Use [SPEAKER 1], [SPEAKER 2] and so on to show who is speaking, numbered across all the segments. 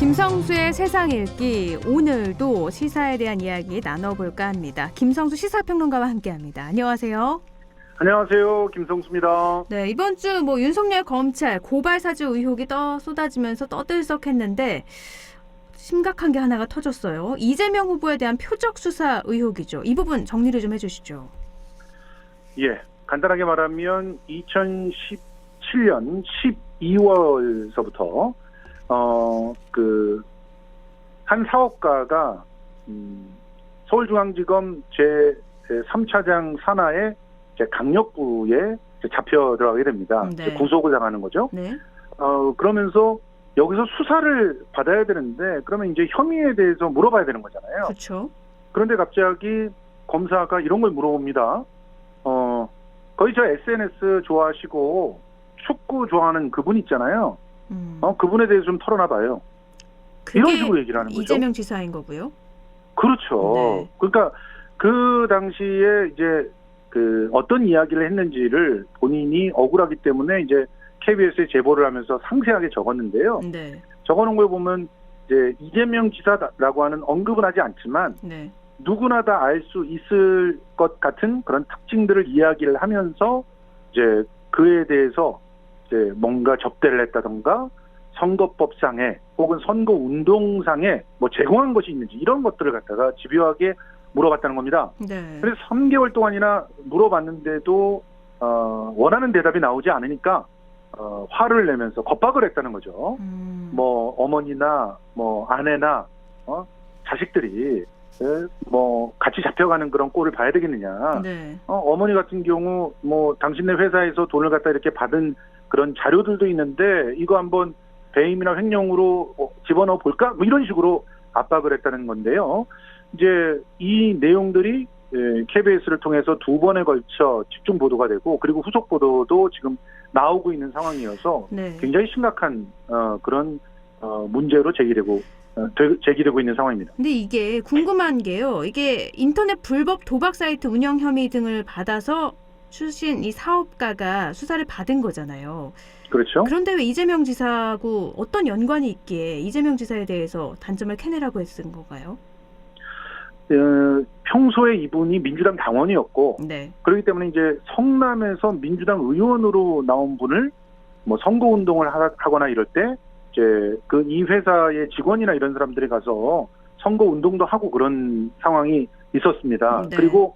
[SPEAKER 1] 김성수의 세상 읽기, 오늘도 시사에 대한 이야기 나눠볼까 합니다. 김성수 시사평론가와 함께합니다. 안녕하세요.
[SPEAKER 2] 안녕하세요. 김성수입니다.
[SPEAKER 1] 네, 이번 주 윤석열 검찰 고발 사주 의혹이 쏟아지면서 떠들썩했는데 심각한 게 하나가 터졌어요. 이재명 후보에 대한 표적 수사 의혹이죠. 이 부분 정리를 좀 해주시죠.
[SPEAKER 2] 예, 간단하게 말하면 2017년 12월서부터 한 사업가가 서울중앙지검 제3차장 산하의 강력부에 잡혀 들어가게 됩니다.
[SPEAKER 1] 네.
[SPEAKER 2] 구속을 당하는 거죠.
[SPEAKER 1] 네.
[SPEAKER 2] 그러면서 여기서 수사를 받아야 되는데 그러면 이제 혐의에 대해서 물어봐야 되는 거잖아요.
[SPEAKER 1] 그렇죠.
[SPEAKER 2] 그런데 갑자기 검사가 이런 걸 물어봅니다. 거의 저 SNS 좋아하시고 축구 좋아하는 그분 있잖아요. 그분에 대해서 좀 털어놔봐요. 이런 식으로 얘기를 하는 거죠.
[SPEAKER 1] 이재명 지사인 거고요.
[SPEAKER 2] 그렇죠.
[SPEAKER 1] 네.
[SPEAKER 2] 그러니까 그 당시에 이제 어떤 이야기를 했는지를 본인이 억울하기 때문에 이제 KBS에 제보를 하면서 상세하게 적었는데요.
[SPEAKER 1] 네.
[SPEAKER 2] 적어놓은 걸 보면 이제 이재명 지사라고 하는 언급은 하지 않지만
[SPEAKER 1] 네.
[SPEAKER 2] 누구나 다 알 수 있을 것 같은 그런 특징들을 이야기를 하면서 이제 그에 대해서 이제 뭔가 접대를 했다던가 선거법상에 혹은 선거운동상에 제공한 것이 있는지 이런 것들을 갖다가 집요하게 물어봤다는 겁니다.
[SPEAKER 1] 네.
[SPEAKER 2] 그래서 3개월 동안이나 물어봤는데도 원하는 대답이 나오지 않으니까 화를 내면서 겁박을 했다는 거죠. 어머니나 아내나 자식들이 같이 잡혀가는 그런 꼴을 봐야 되겠느냐.
[SPEAKER 1] 네.
[SPEAKER 2] 어머니 같은 경우 당신네 회사에서 돈을 갖다 이렇게 받은 그런 자료들도 있는데 이거 한번 배임이나 횡령으로 집어넣어 볼까? 이런 식으로 압박을 했다는 건데요. 이제 이 내용들이 KBS를 통해서 2번에 걸쳐 집중 보도가 되고 그리고 후속 보도도 지금 나오고 있는 상황이어서
[SPEAKER 1] 네.
[SPEAKER 2] 굉장히 심각한 그런 문제로 제기되고 있는 상황입니다.
[SPEAKER 1] 근데 이게 궁금한 게요. 이게 인터넷 불법 도박 사이트 운영 혐의 등을 받아서 출신 이 사업가가 수사를 받은 거잖아요.
[SPEAKER 2] 그렇죠.
[SPEAKER 1] 그런데 왜 이재명 지사하고 어떤 연관이 있기에 이재명 지사에 대해서 단점을 캐내라고 했은 건가요?
[SPEAKER 2] 평소에 이분이 민주당 당원이었고
[SPEAKER 1] 네.
[SPEAKER 2] 그렇기 때문에 이제 성남에서 민주당 의원으로 나온 분을 선거운동을 하거나 이럴 때 이제 이 회사의 직원이나 이런 사람들이 가서 선거운동도 하고 그런 상황이 있었습니다.
[SPEAKER 1] 네.
[SPEAKER 2] 그리고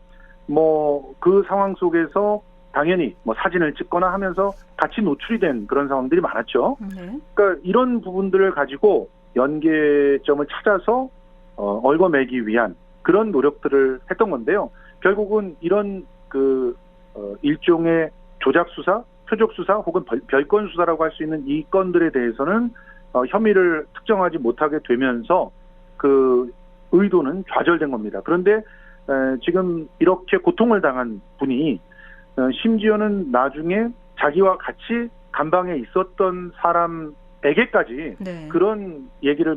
[SPEAKER 2] 그 상황 속에서 당연히 사진을 찍거나 하면서 같이 노출이 된 그런 상황들이 많았죠.
[SPEAKER 1] 네.
[SPEAKER 2] 그러니까 이런 부분들을 가지고 연계점을 찾아서 얽어매기 위한 그런 노력들을 했던 건데요. 결국은 이런 일종의 조작 수사, 표적 수사 혹은 별건 수사라고 할 수 있는 이 건들에 대해서는 혐의를 특정하지 못하게 되면서 그 의도는 좌절된 겁니다. 그런데 지금 이렇게 고통을 당한 분이 심지어는 나중에 자기와 같이 감방에 있었던 사람에게까지
[SPEAKER 1] 네.
[SPEAKER 2] 그런 얘기를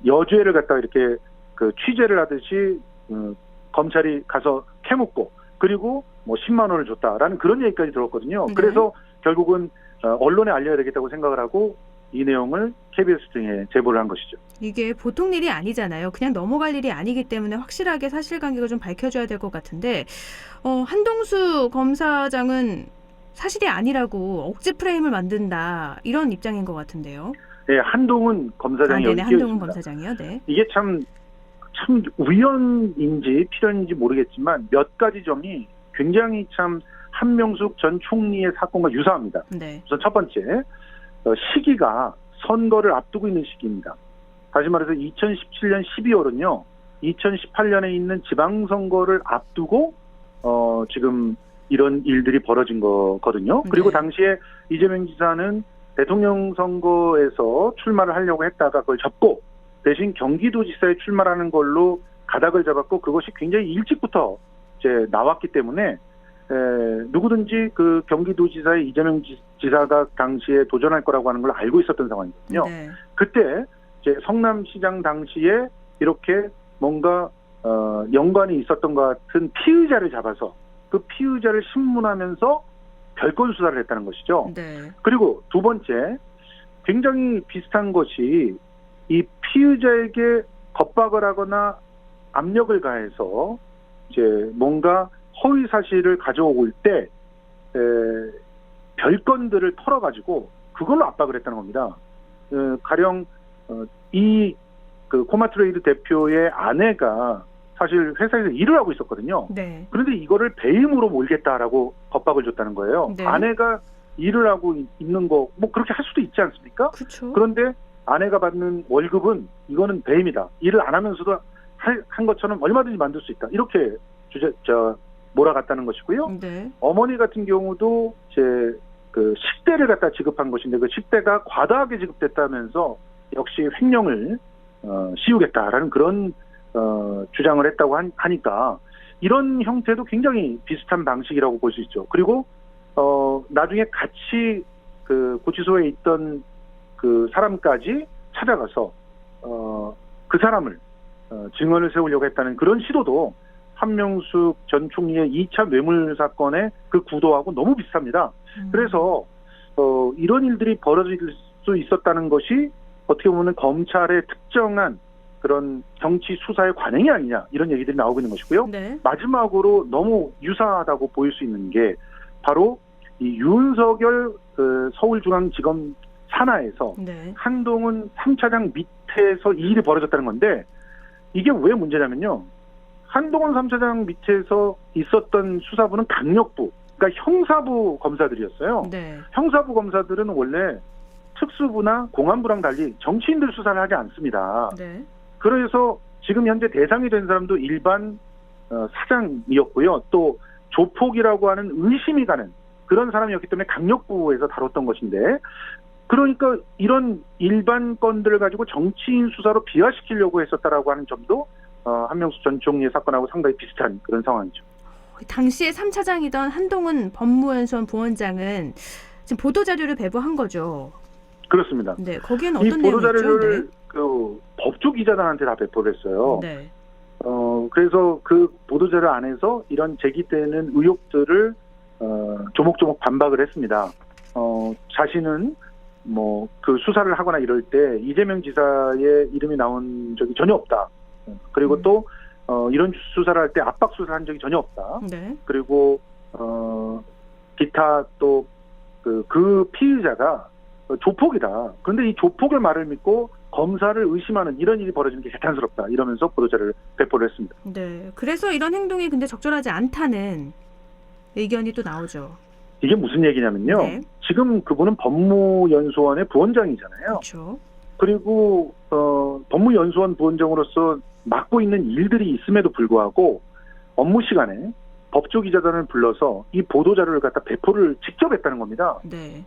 [SPEAKER 2] 여죄를 갖다가 이렇게 취재를 하듯이 검찰이 가서 캐묻고 그리고 10만 원을 줬다라는 그런 얘기까지 들었거든요.
[SPEAKER 1] 네.
[SPEAKER 2] 그래서 결국은 언론에 알려야 되겠다고 생각을 하고 이 내용을 KBS 등에 제보를 한 것이죠.
[SPEAKER 1] 이게 보통 일이 아니잖아요. 그냥 넘어갈 일이 아니기 때문에 확실하게 사실관계가 좀 밝혀져야 될 것 같은데 한동수 검사장은 사실이 아니라고 억지 프레임을 만든다 이런 입장인 것 같은데요.
[SPEAKER 2] 네, 한동훈 검사장이 여기
[SPEAKER 1] 한동훈
[SPEAKER 2] 끼어있습니다.
[SPEAKER 1] 검사장이요. 네.
[SPEAKER 2] 이게 참 우연인지 필연인지 모르겠지만 몇 가지 점이 굉장히 참 한명숙 전 총리의 사건과 유사합니다.
[SPEAKER 1] 네.
[SPEAKER 2] 우선 첫 번째, 시기가 선거를 앞두고 있는 시기입니다. 다시 말해서 2017년 12월은요, 2018년에 있는 지방선거를 앞두고 지금 이런 일들이 벌어진 거거든요. 그리고
[SPEAKER 1] 네.
[SPEAKER 2] 당시에 이재명 지사는 대통령 선거에서 출마를 하려고 했다가 그걸 접고 대신 경기도지사에 출마하는 걸로 가닥을 잡았고 그것이 굉장히 일찍부터 이제 나왔기 때문에 누구든지 그 경기도지사의 이재명 지사가 당시에 도전할 거라고 하는 걸 알고 있었던 상황이거든요.
[SPEAKER 1] 네.
[SPEAKER 2] 그때 이제 성남시장 당시에 이렇게 뭔가 연관이 있었던 것 같은 피의자를 잡아서 그 피의자를 신문하면서 별건 수사를 했다는 것이죠.
[SPEAKER 1] 네.
[SPEAKER 2] 그리고 두 번째, 굉장히 비슷한 것이 이 피의자에게 겁박을 하거나 압력을 가해서 이제 뭔가 허위 사실을 가져올 때 별건들을 털어가지고 그걸로 압박을 했다는 겁니다. 가령 이 그 코마트레이드 대표의 아내가 사실 회사에서 일을 하고 있었거든요.
[SPEAKER 1] 네.
[SPEAKER 2] 그런데 이거를 배임으로 몰겠다라고 겁박을 줬다는 거예요.
[SPEAKER 1] 네.
[SPEAKER 2] 아내가 일을 하고 있는 거 뭐 그렇게 할 수도 있지 않습니까?
[SPEAKER 1] 그렇죠.
[SPEAKER 2] 그런데 아내가 받는 월급은 이거는 배임이다. 일을 안 하면서도 한 것처럼 얼마든지 만들 수 있다. 이렇게 몰아갔다는 것이고요.
[SPEAKER 1] 네.
[SPEAKER 2] 어머니 같은 경우도 그 식대를 갖다 지급한 것인데 그 식대가 과다하게 지급됐다면서 역시 횡령을 씌우겠다라는 그런 주장을 했다고 하니까 이런 형태도 굉장히 비슷한 방식이라고 볼 수 있죠. 그리고 나중에 같이 그 구치소에 있던 그 사람까지 찾아가서 그 사람을 증언을 세우려고 했다는 그런 시도도 한명숙 전 총리의 2차 뇌물 사건의 그 구도하고 너무 비슷합니다. 그래서 이런 일들이 벌어질 수 있었다는 것이 어떻게 보면 검찰의 특정한 그런 정치 수사의 관행이 아니냐 이런 얘기들이 나오고 있는 것이고요.
[SPEAKER 1] 네.
[SPEAKER 2] 마지막으로 너무 유사하다고 보일 수 있는 게 바로 이 윤석열 서울중앙지검 산하에서
[SPEAKER 1] 네.
[SPEAKER 2] 한동훈 3차장 밑에서 이 일이 벌어졌다는 건데 이게 왜 문제냐면요. 한동훈 3차장 밑에서 있었던 수사부는 강력부, 그러니까 형사부 검사들이었어요.
[SPEAKER 1] 네.
[SPEAKER 2] 형사부 검사들은 원래 특수부나 공안부랑 달리 정치인들 수사를 하지 않습니다.
[SPEAKER 1] 네.
[SPEAKER 2] 그래서 지금 현재 대상이 된 사람도 일반 사장이었고요. 또 조폭이라고 하는 의심이 가는 그런 사람이었기 때문에 강력부에서 다뤘던 것인데 그러니까 이런 일반 건들을 가지고 정치인 수사로 비화시키려고 했었다라고 하는 점도 한명숙 전 총리의 사건하고 상당히 비슷한 그런 상황이죠.
[SPEAKER 1] 당시에 3차장이던 한동훈 법무연수원 부원장은 지금 보도자료를 배부한 거죠.
[SPEAKER 2] 그렇습니다.
[SPEAKER 1] 네, 거기에는
[SPEAKER 2] 이
[SPEAKER 1] 어떤 내용이 있죠?
[SPEAKER 2] 보도자료를
[SPEAKER 1] 네.
[SPEAKER 2] 그 법조기자단한테 다 배포를 했어요.
[SPEAKER 1] 네.
[SPEAKER 2] 그래서 그 보도자료 안에서 이런 제기되는 의혹들을 조목조목 반박을 했습니다. 자신은 뭐 그 수사를 하거나 이럴 때 이재명 지사의 이름이 나온 적이 전혀 없다. 그리고 또 이런 수사를 할 때 압박 수사를 한 적이 전혀 없다.
[SPEAKER 1] 네.
[SPEAKER 2] 그리고 기타 또 그 피의자가 조폭이다. 그런데 이 조폭의 말을 믿고 검사를 의심하는 이런 일이 벌어지는 게 개탄스럽다. 이러면서 보도자료를 배포를 했습니다.
[SPEAKER 1] 네. 그래서 이런 행동이 근데 적절하지 않다는 의견이 또 나오죠.
[SPEAKER 2] 이게 무슨 얘기냐면요.
[SPEAKER 1] 네.
[SPEAKER 2] 지금 그분은 법무연수원의 부원장이잖아요.
[SPEAKER 1] 그렇죠.
[SPEAKER 2] 그리고 법무연수원 부원장으로서 맡고 있는 일들이 있음에도 불구하고 업무 시간에 법조기자단을 불러서 이 보도자료를 갖다 배포를 직접 했다는 겁니다.
[SPEAKER 1] 네.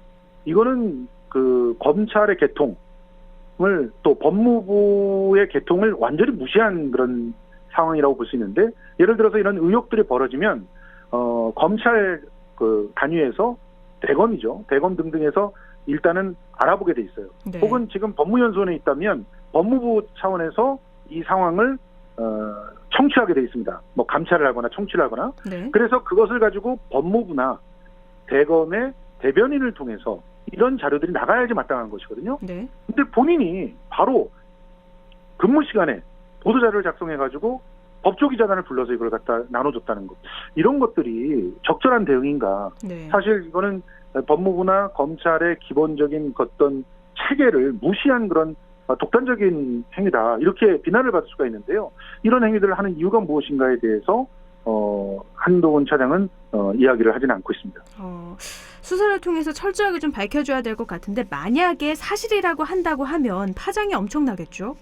[SPEAKER 2] 이거는 그 검찰의 개통을 또 법무부의 개통을 완전히 무시한 그런 상황이라고 볼 수 있는데 예를 들어서 이런 의혹들이 벌어지면 검찰 그 단위에서 대검이죠. 대검 등등에서 일단은 알아보게 돼 있어요.
[SPEAKER 1] 네.
[SPEAKER 2] 혹은 지금 법무연수원에 있다면 법무부 차원에서 이 상황을 청취하게 돼 있습니다. 뭐 감찰을 하거나 청취를 하거나.
[SPEAKER 1] 네.
[SPEAKER 2] 그래서 그것을 가지고 법무부나 대검의 대변인을 통해서 이런 자료들이 나가야지 마땅한 것이거든요.
[SPEAKER 1] 네.
[SPEAKER 2] 근데 본인이 바로 근무 시간에 보도자료를 작성해가지고 법조기자단을 불러서 이걸 갖다 나눠줬다는 것. 이런 것들이 적절한 대응인가.
[SPEAKER 1] 네.
[SPEAKER 2] 사실 이거는 법무부나 검찰의 기본적인 어떤 체계를 무시한 그런 독단적인 행위다. 이렇게 비난을 받을 수가 있는데요. 이런 행위들을 하는 이유가 무엇인가에 대해서 한동훈 차장은 이야기를 하지는 않고 있습니다.
[SPEAKER 1] 수사를 통해서 철저하게 좀 밝혀줘야 될 것 같은데 만약에 사실이라고 한다고 하면 파장이 엄청나겠죠?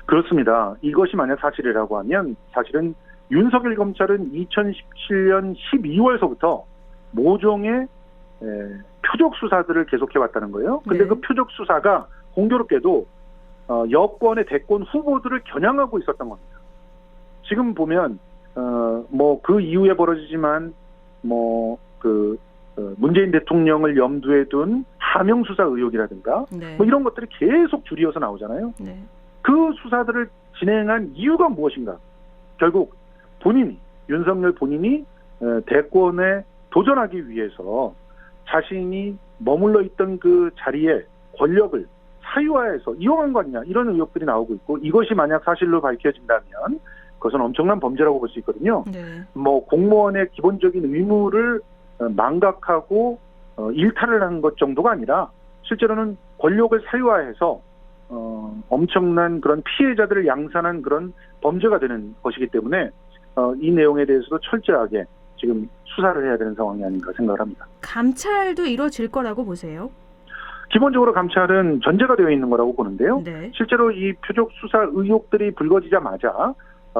[SPEAKER 2] 그렇습니다. 이것이 만약 사실이라고 하면 사실은 윤석열 검찰은 2017년 12월서부터 모종의 표적 수사들을 계속해왔다는 거예요. 근데
[SPEAKER 1] 네.
[SPEAKER 2] 그 표적 수사가 공교롭게도 여권의 대권 후보들을 겨냥하고 있었던 겁니다. 지금 보면 뭐 그 이후에 벌어지지만 문재인 대통령을 염두에 둔 하명 수사 의혹이라든가
[SPEAKER 1] 네.
[SPEAKER 2] 뭐 이런 것들이 계속 줄이어서 나오잖아요.
[SPEAKER 1] 네.
[SPEAKER 2] 그 수사들을 진행한 이유가 무엇인가? 결국 윤석열 본인이 대권에 도전하기 위해서 자신이 머물러 있던 그 자리에 권력을 사유화해서 이용한 거 아니냐 이런 의혹들이 나오고 있고 이것이 만약 사실로 밝혀진다면 그것은 엄청난 범죄라고 볼 수 있거든요.
[SPEAKER 1] 네.
[SPEAKER 2] 뭐 공무원의 기본적인 의무를 망각하고 일탈을 한 것 정도가 아니라 실제로는 권력을 사유화해서 엄청난 그런 피해자들을 양산한 그런 범죄가 되는 것이기 때문에 이 내용에 대해서도 철저하게 지금 수사를 해야 되는 상황이 아닌가 생각을 합니다.
[SPEAKER 1] 감찰도 이루어질 거라고 보세요?
[SPEAKER 2] 기본적으로 감찰은 전제가 되어 있는 거라고 보는데요.
[SPEAKER 1] 네.
[SPEAKER 2] 실제로 이 표적 수사 의혹들이 불거지자마자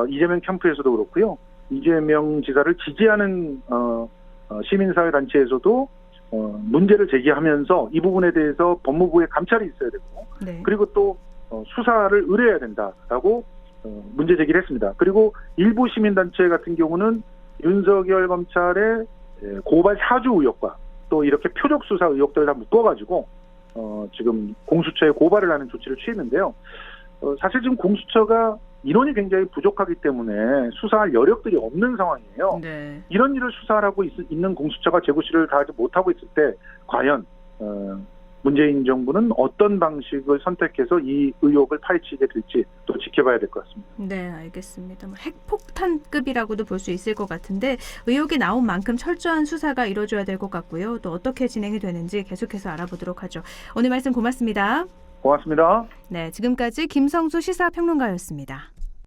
[SPEAKER 2] 이재명 캠프에서도 그렇고요. 이재명 지사를 지지하는 시민사회 단체에서도 문제를 제기하면서 이 부분에 대해서 법무부의 감찰이 있어야 되고
[SPEAKER 1] 네.
[SPEAKER 2] 그리고 또 수사를 의뢰해야 된다라고 문제 제기를 했습니다. 그리고 일부 시민단체 같은 경우는 윤석열 검찰의 고발 사주 의혹과 또 이렇게 표적 수사 의혹들을 다 묶어가지고 지금 공수처에 고발을 하는 조치를 취했는데요. 사실 지금 공수처가 인원이 굉장히 부족하기 때문에 수사할 여력들이 없는 상황이에요.
[SPEAKER 1] 네.
[SPEAKER 2] 이런 일을 수사하고 있는 공수처가 제구실을 다하지 못하고 있을 때 과연 문재인 정부는 어떤 방식을 선택해서 이 의혹을 파헤치게 될지 또 지켜봐야 될 것 같습니다.
[SPEAKER 1] 네, 알겠습니다. 뭐 핵폭탄급이라고도 볼 수 있을 것 같은데 의혹이 나온 만큼 철저한 수사가 이루어져야 될 것 같고요. 또 어떻게 진행이 되는지 계속해서 알아보도록 하죠. 오늘 말씀 고맙습니다.
[SPEAKER 2] 고맙습니다.
[SPEAKER 1] 네, 지금까지 김성수 시사평론가였습니다.